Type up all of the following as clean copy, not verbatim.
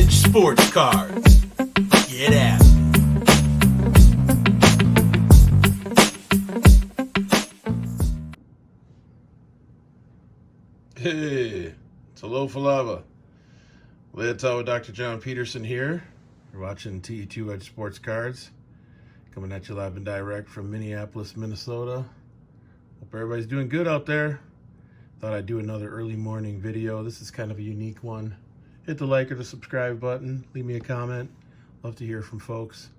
Edge Sports Cards. Get at it. Hey, it's Hello Falava. Leotard with Dr. John Peterson here. You're watching TE2 Edge Sports Cards. Coming at you live and direct from Minneapolis, Minnesota. Hope everybody's doing good out there. Thought I'd do another early morning video. This is kind of a unique one. Hit the like or the subscribe button. Leave me a comment. Love to hear from folks.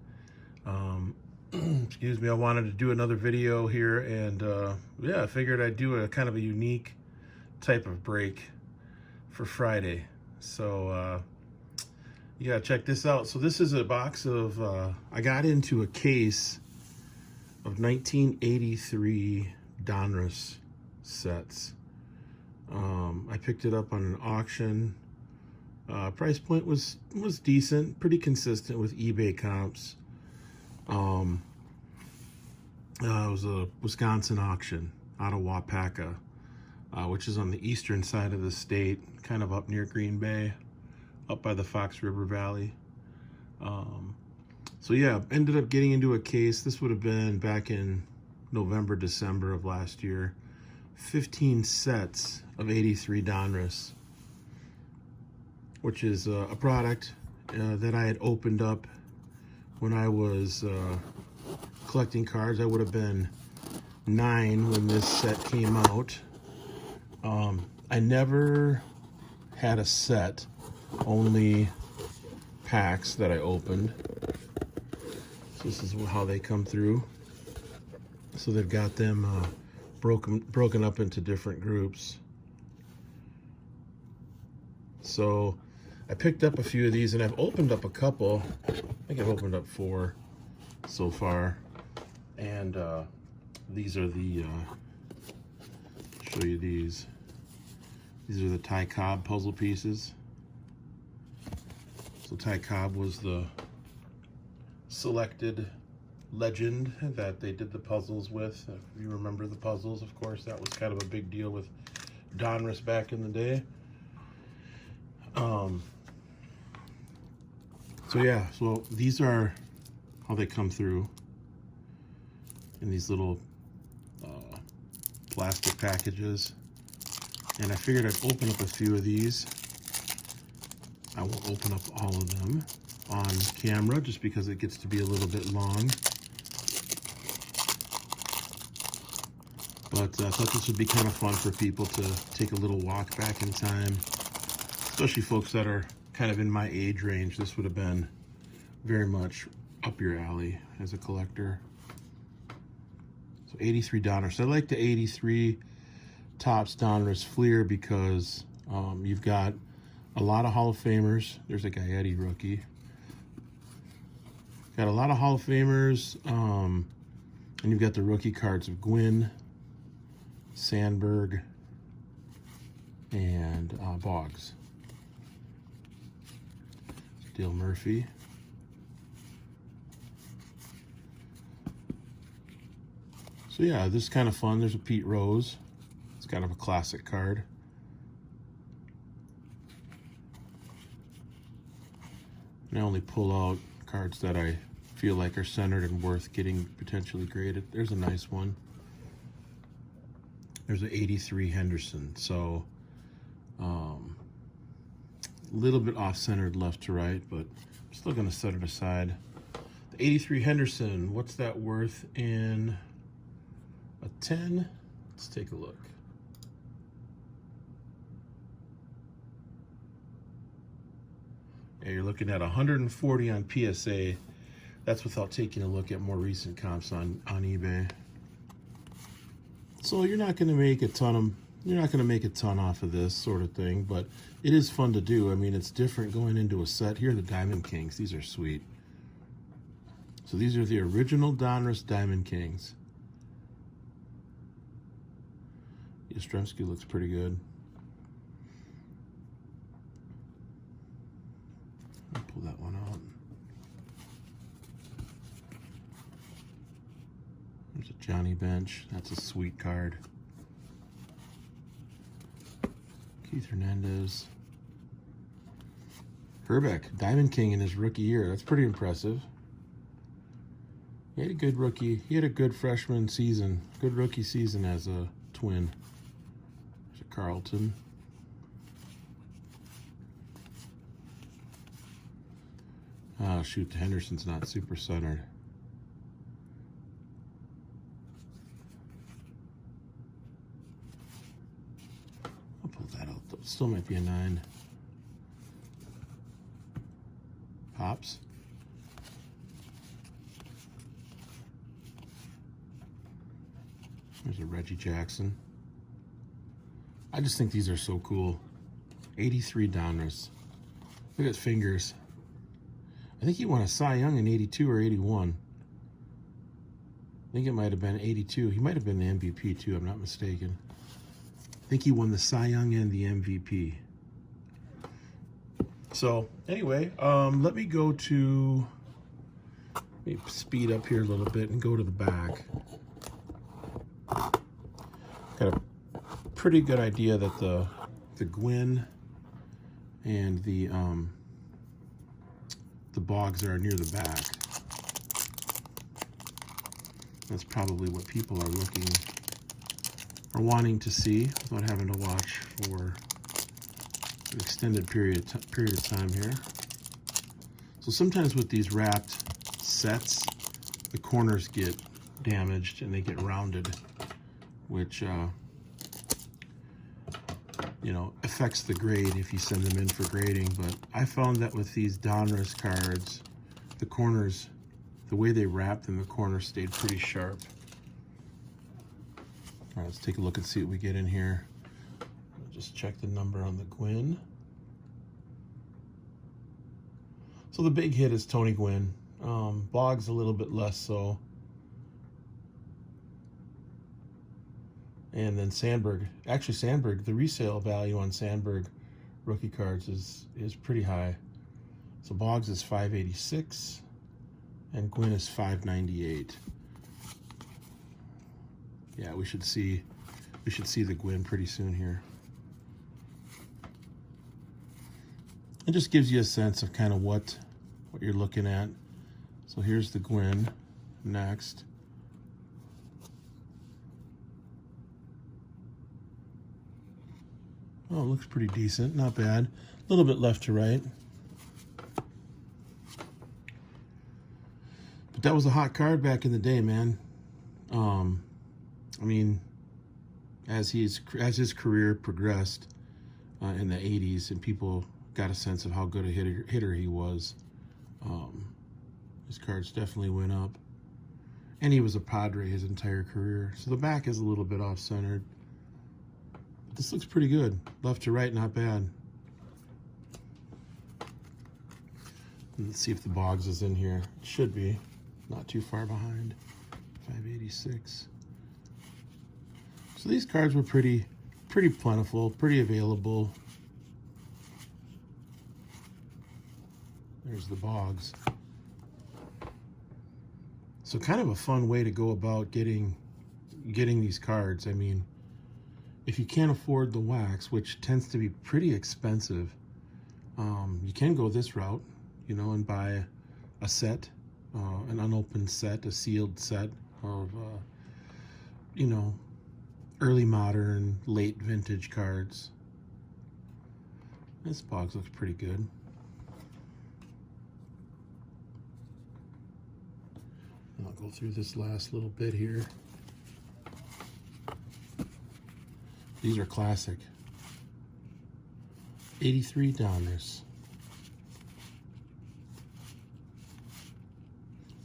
Excuse me, I wanted to do another video here, and yeah, I figured I'd do a kind of a unique type of break for Friday. So you gotta check this out. So this is a box of I got into a case of 1983 Donruss sets. I picked it up on an auction. Price point was decent, pretty consistent with eBay comps. It was a Wisconsin auction out of Waupaca, which is on the eastern side of the state, kind of up near Green Bay, up by the Fox River Valley. So yeah, ended up getting into a case. This would have been back in November, December of last year. 15 sets of 83 Donruss, which is a product that I had opened up when I was collecting cards. I would have been 9 when this set came out. I never had a set, only packs that I opened. So this is how they come through. So they've got them broken up into different groups. So I picked up a few of these, and I've opened up a couple. I think I've opened up 4 so far. And these are the, show you these. These are the Ty Cobb puzzle pieces. So Ty Cobb was the selected legend that they did the puzzles with. If you remember the puzzles, of course, that was kind of a big deal with Donruss back in the day. So yeah, so these are how they come through in these little plastic packages. And I figured I'd open up a few of these. I won't open up all of them on camera just because it gets to be a little bit long. But I thought this would be kind of fun for people to take a little walk back in time, especially folks that are kind of in my age range. This would have been very much up your alley as a collector. So 83 Donruss. I like the 83 Topps Donruss Fleer because you've got a lot of Hall of Famers. There's a Gaetti rookie. Got a lot of Hall of Famers, and you've got the rookie cards of Gwynn, Sandberg, and Boggs. Dale Murphy. So yeah, this is kind of fun. There's a Pete Rose. It's kind of a classic card. And I only pull out cards that I feel like are centered and worth getting potentially graded. There's a nice one. There's an 83 Henderson. So a little bit off-centered left to right, but I'm still going to set it aside. The 83 Henderson, what's that worth in a 10? Let's take a look. Yeah, you're looking at 140 on PSA. That's without taking a look at more recent comps on eBay. So you're not going to make a ton off of this sort of thing, but it is fun to do. I mean, it's different going into a set. Here are the Diamond Kings. These are sweet. So these are the original Donruss Diamond Kings. Yastrzemski looks pretty good. I'll pull that one out. There's a Johnny Bench. That's a sweet card. Keith Hernandez. Herbeck, Diamond King in his rookie year. That's pretty impressive. He had a good rookie. He had a good freshman season. Good rookie season as a Twin. There's a Carlton. Oh, shoot. The Henderson's not super centered. I'll pull that out, though. Still might be a 9. Pops. There's a Reggie Jackson. I just think these are so cool. 83 Donruss. Look at fingers. I think he won a Cy Young in 82 or 81. I think it might have been 82. He might have been the MVP too, I'm not mistaken. I think he won the Cy Young and the MVP. So anyway, let me go to, let me speed up here a little bit and go to the back. Got a pretty good idea that the Gwynn and the Boggs are near the back. That's probably what people are looking or wanting to see without having to watch for an extended period of time here. So sometimes with these wrapped sets, the corners get damaged and they get rounded, which you know, affects the grade if you send them in for grading. But I found that with these Donruss cards, the corners, the way they wrapped them, the corners stayed pretty sharp. All right, let's take a look and see what we get in here. I'll just check the number on the Gwynn. So the big hit is Tony Gwynn. Boggs a little bit less so. And then Sandberg, actually Sandberg, the resale value on Sandberg rookie cards is pretty high. So Boggs is 586 and Gwynn is 598. Yeah, we should see the Gwynn pretty soon here. It just gives you a sense of kind of what you're looking at. So here's the Gwynn next. Oh, it looks pretty decent. Not bad. A little bit left to right. But that was a hot card back in the day, man. I mean, as his career progressed in the 80s and people got a sense of how good a hitter he was, his cards definitely went up. And he was a Padre his entire career. So the back is a little bit off-centered. This looks pretty good. Left to right, not bad. Let's see if the Boggs is in here. It should be. Not too far behind. 586. So these cards were pretty plentiful, pretty available. There's the Boggs. So kind of a fun way to go about getting these cards. I mean, if you can't afford the wax, which tends to be pretty expensive, you can go this route, you know, and buy a set, an unopened set, a sealed set of, you know, early modern, late vintage cards. This Boggs looks pretty good. And I'll go through this last little bit here. These are classic. 83 Donruss.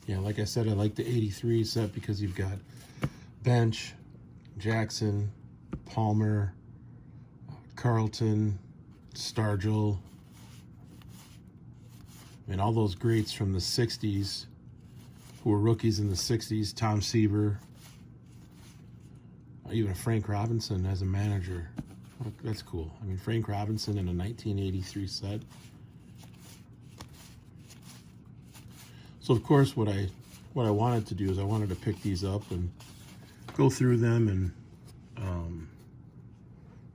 Yeah, like I said, I like the 83 set because you've got Bench, Jackson, Palmer, Carlton, Stargell. I mean, all those greats from the 60s who were rookies in the 60s. Tom Seaver. Even Frank Robinson as a manager. That's cool. I mean, Frank Robinson in a 1983 set. So of course, what I wanted to do is I wanted to pick these up and go through them and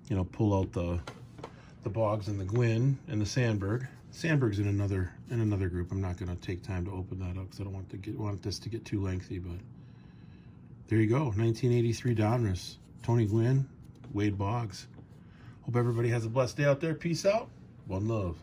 you know, pull out the Boggs and the Gwynn and the Sandberg. Sandberg's in another group. I'm not going to take time to open that up because I don't want this to get too lengthy. But there you go, 1983 Donruss, Tony Gwynn, Wade Boggs. Hope everybody has a blessed day out there. Peace out. One love.